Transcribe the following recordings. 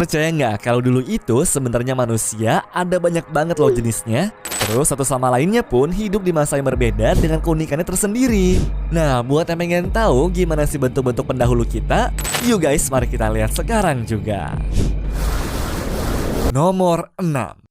Percaya nggak kalau dulu itu sebenarnya manusia ada banyak banget loh jenisnya. Terus satu sama lainnya pun hidup di masa yang berbeda dengan keunikannya tersendiri. Nah, buat yang pengen tahu gimana sih bentuk-bentuk pendahulu kita, yuk guys, mari kita lihat sekarang juga. Nomor 6.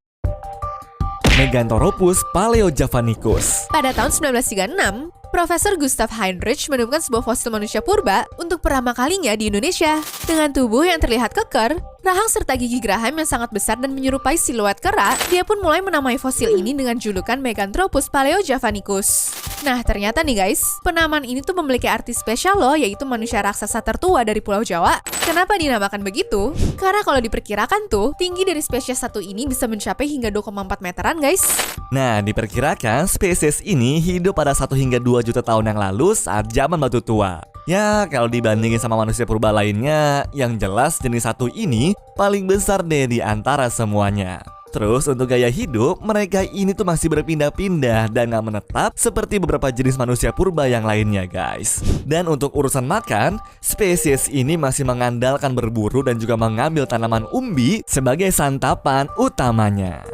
Meganthropus paleojavanicus. Pada tahun 1936, Profesor Gustav Heinrich menemukan sebuah fosil manusia purba untuk pertama kalinya di Indonesia. Dengan tubuh yang terlihat keker, rahang serta gigi geraham yang sangat besar dan menyerupai siluet kera, dia pun mulai menamai fosil ini dengan julukan Meganthropus paleojavanicus. Nah, ternyata nih guys, penamaan ini tuh memiliki arti spesial loh, yaitu manusia raksasa tertua dari Pulau Jawa. Kenapa dinamakan begitu? Karena kalau diperkirakan tuh, tinggi dari spesies satu ini bisa mencapai hingga 2,4 meteran guys. Nah, diperkirakan spesies ini hidup pada 1 hingga 2 juta tahun yang lalu saat zaman batu tua. Ya, kalau dibandingin sama manusia purba lainnya, yang jelas jenis satu ini paling besar deh di antara semuanya. Terus untuk gaya hidup, mereka ini tuh masih berpindah-pindah dan gak menetap seperti beberapa jenis manusia purba yang lainnya guys. Dan untuk urusan makan, spesies ini masih mengandalkan berburu dan juga mengambil tanaman umbi sebagai santapan utamanya.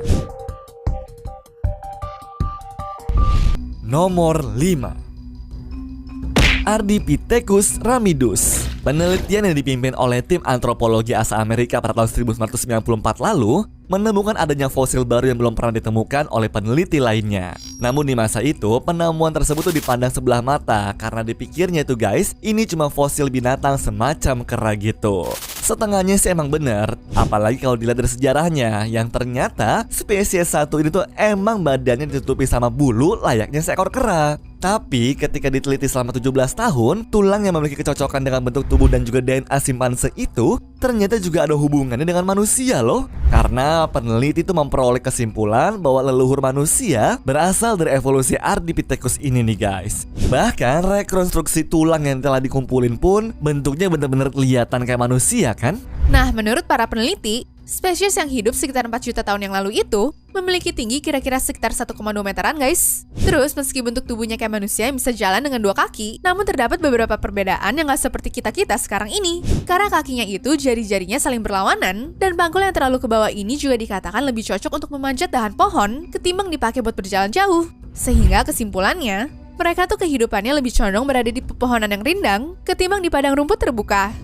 Nomor 5. Ardipithecus ramidus. Penelitian yang dipimpin oleh tim antropologi asal Amerika pada tahun 1994 lalu menemukan adanya fosil baru yang belum pernah ditemukan oleh peneliti lainnya. Namun di masa itu, penemuan tersebut tuh dipandang sebelah mata karena dipikirnya itu guys, ini cuma fosil binatang semacam kera gitu. Setengahnya sih emang bener, apalagi kalau dilihat dari sejarahnya, yang ternyata spesies satu ini tuh emang badannya ditutupi sama bulu layaknya seekor kera. Tapi ketika diteliti selama 17 tahun, tulang yang memiliki kecocokan dengan bentuk tubuh dan juga DNA simpanse itu ternyata juga ada hubungannya dengan manusia loh. Karena peneliti itu memperoleh kesimpulan bahwa leluhur manusia berasal dari evolusi Ardipithecus ini nih guys. Bahkan rekonstruksi tulang yang telah dikumpulin pun bentuknya bener-bener kelihatan kayak manusia kan? Nah, menurut para peneliti, spesies yang hidup sekitar 4 juta tahun yang lalu itu memiliki tinggi kira-kira sekitar 1,2 meteran guys. Terus meski bentuk tubuhnya kayak manusia yang bisa jalan dengan 2 kaki, namun terdapat beberapa perbedaan yang gak seperti kita-kita sekarang ini. Karena kakinya itu jari-jarinya saling berlawanan, dan bangkul yang terlalu ke bawah ini juga dikatakan lebih cocok untuk memanjat dahan pohon ketimbang dipakai buat berjalan jauh. Sehingga kesimpulannya, mereka tuh kehidupannya lebih condong berada di pepohonan yang rindang ketimbang di padang rumput terbuka.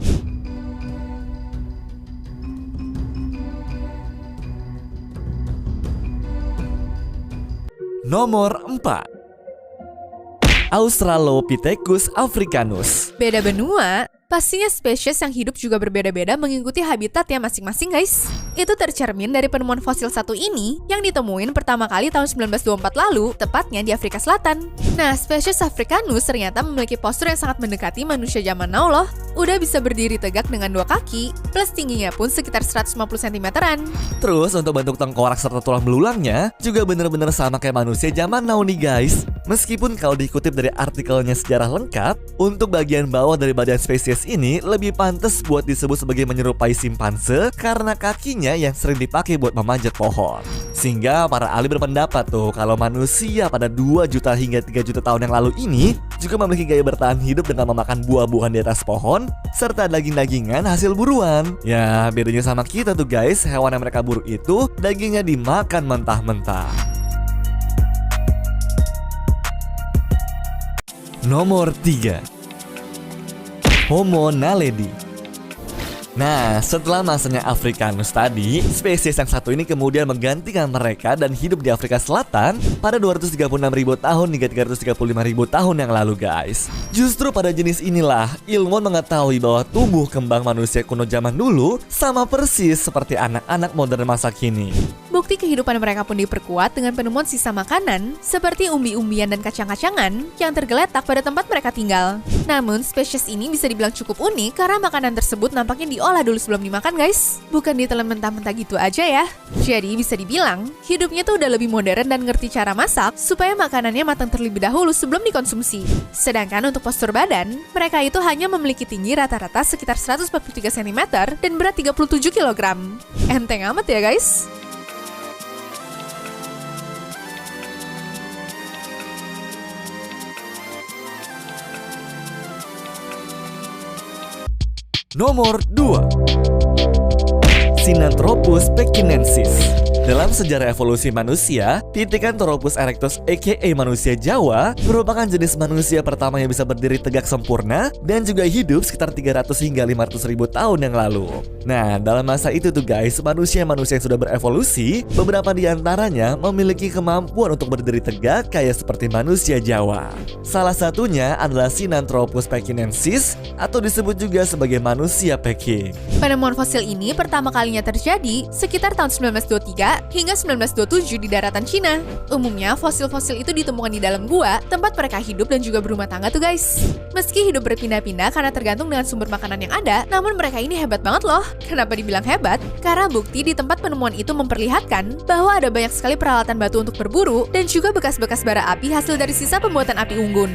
Nomor 4. Australopithecus africanus. Beda benua, pastinya spesies yang hidup juga berbeda-beda mengikuti habitatnya masing-masing guys. Itu tercermin dari penemuan fosil satu ini yang ditemuin pertama kali tahun 1924 lalu, tepatnya di Afrika Selatan. Nah, spesies Africanus ternyata memiliki postur yang sangat mendekati manusia zaman now loh. Udah bisa berdiri tegak dengan 2 kaki, plus tingginya pun sekitar 150 cm-an. Terus untuk bentuk tengkorak serta tulang belulangnya juga bener-bener sama kayak manusia zaman now nih guys. Meskipun kalau dikutip dari artikelnya sejarah lengkap, untuk bagian bawah dari badan spesies ini lebih pantas buat disebut sebagai menyerupai simpanse karena kakinya yang sering dipakai buat memanjat pohon. Sehingga para ahli berpendapat tuh kalau manusia pada 2 juta hingga 3 juta tahun yang lalu ini juga memiliki gaya bertahan hidup dengan memakan buah-buahan di atas pohon serta daging-dagingan hasil buruan. Ya, bedanya sama kita tuh guys, hewan yang mereka buru itu dagingnya dimakan mentah-mentah. Nomor 3. Homo naledi. Nah, setelah masanya Africanus tadi, spesies yang satu ini kemudian menggantikan mereka dan hidup di Afrika Selatan pada 236.000 tahun hingga 335.000 tahun yang lalu guys. Justru pada jenis inilah, ilmuwan mengetahui bahwa tubuh kembang manusia kuno zaman dulu sama persis seperti anak-anak modern masa kini. Bukti kehidupan mereka pun diperkuat dengan penemuan sisa makanan seperti umbi-umbian dan kacang-kacangan yang tergeletak pada tempat mereka tinggal. Namun, spesies ini bisa dibilang cukup unik karena makanan tersebut nampaknya diolah dulu sebelum dimakan guys. Bukan ditelan mentah-mentah gitu aja ya. Jadi bisa dibilang, hidupnya tuh udah lebih modern dan ngerti cara masak supaya makanannya matang terlebih dahulu sebelum dikonsumsi. Sedangkan untuk postur badan, mereka itu hanya memiliki tinggi rata-rata sekitar 143 cm dan berat 37 kg. Enteng amat ya guys. Nomor 2. Sinanthropus pekinensis. Dalam sejarah evolusi manusia, Pithecanthropus erectus aka manusia Jawa merupakan jenis manusia pertama yang bisa berdiri tegak sempurna dan juga hidup sekitar 300 hingga 500 ribu tahun yang lalu. Nah, dalam masa itu tuh guys, manusia-manusia yang sudah berevolusi, beberapa di antaranya memiliki kemampuan untuk berdiri tegak kayak seperti manusia Jawa. Salah satunya adalah Sinanthropus pekinensis atau disebut juga sebagai manusia Peking. Penemuan fosil ini pertama kalinya terjadi sekitar tahun 1923 hingga 1927 di daratan Cina. Umumnya, fosil-fosil itu ditemukan di dalam gua, tempat mereka hidup dan juga berumah tangga tuh guys. Meski hidup berpindah-pindah karena tergantung dengan sumber makanan yang ada, namun mereka ini hebat banget loh. Kenapa dibilang hebat? Karena bukti di tempat penemuan itu memperlihatkan bahwa ada banyak sekali peralatan batu untuk berburu dan juga bekas-bekas bara api hasil dari sisa pembuatan api unggun.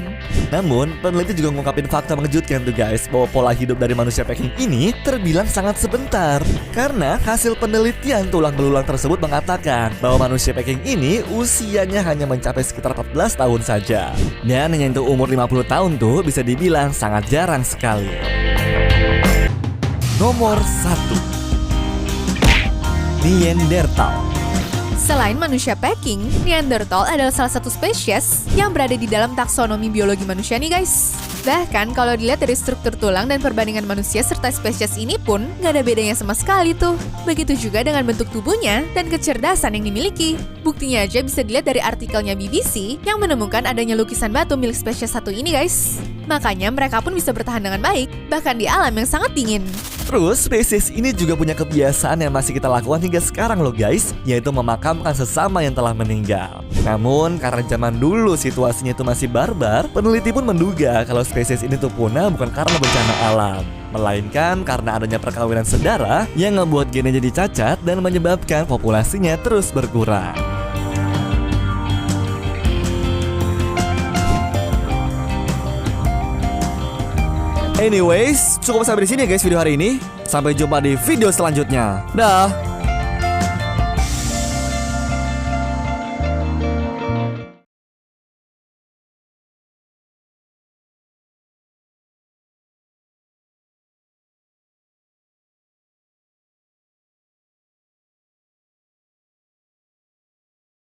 Namun, peneliti juga mengungkapin fakta mengejutkan tuh guys, bahwa pola hidup dari manusia Peking ini terbilang sangat sebentar. Karena hasil penelitian tulang belulang tersebut mengatakan bahwa manusia Peking ini usianya hanya mencapai sekitar 14 tahun saja. Dan hanya untuk umur 50 tahun tuh bisa dibilang sangat jarang sekali. Nomor 1, Neanderthal. Selain manusia Peking, Neanderthal adalah salah satu spesies yang berada di dalam taksonomi biologi manusia nih guys. Bahkan kalau dilihat dari struktur tulang dan perbandingan manusia serta spesies ini pun gak ada bedanya sama sekali tuh. Begitu juga dengan bentuk tubuhnya dan kecerdasan yang dimiliki. Buktinya aja bisa dilihat dari artikelnya BBC yang menemukan adanya lukisan batu milik spesies satu ini guys. Makanya mereka pun bisa bertahan dengan baik, bahkan di alam yang sangat dingin. Terus spesies ini juga punya kebiasaan yang masih kita lakukan hingga sekarang loh guys, yaitu memakamkan sesama yang telah meninggal. Namun karena zaman dulu situasinya itu masih barbar, peneliti pun menduga kalau spesies ini tuh punah bukan karena bencana alam, melainkan karena adanya perkawinan sedara yang ngebuat gennya jadi cacat dan menyebabkan populasinya terus berkurang. Anyways, cukup sampai di sini ya guys video hari ini. Sampai jumpa di video selanjutnya. Dah.